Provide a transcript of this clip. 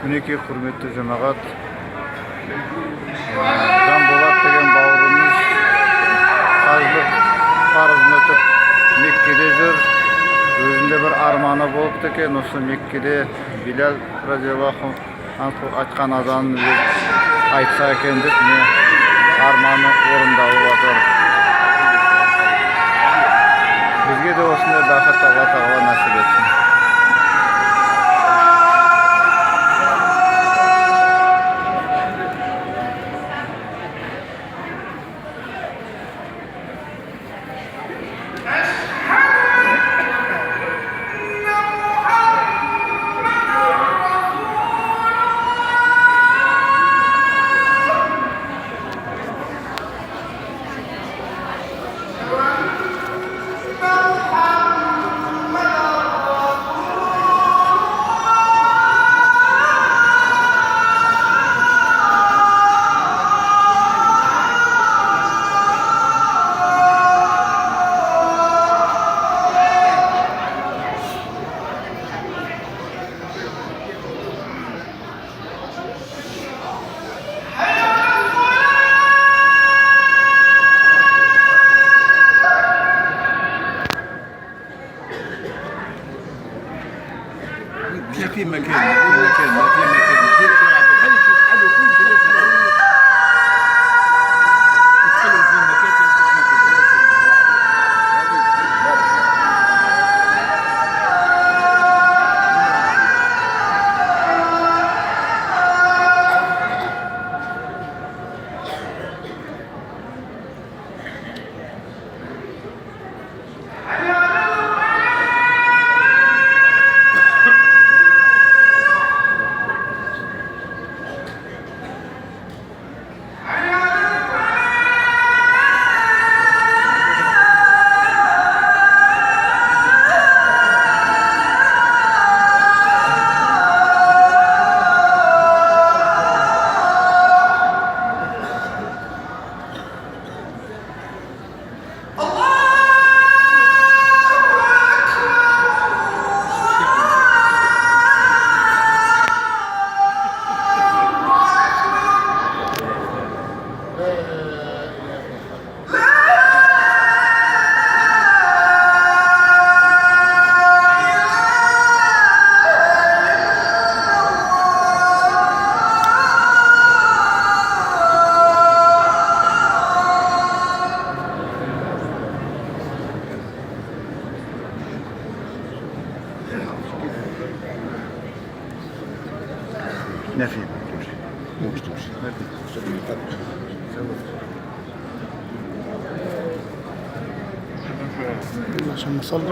Мінекей құрметті жамағат, Жанболат деген бауырымыз қажылық парызын өтіп Меккеде жүр. Өзінде бір арманы болып екен, осы Меккеде Билал радиаллаху анху айтқан азанын айтса екен деп, арманы орындалып жатыр. Бізге де осындай бақыт Алла тағала насip етсін. في مكان خليك تحلوا كل شيء يتكلم في مكان نفي مش تمشي عشان نصلي.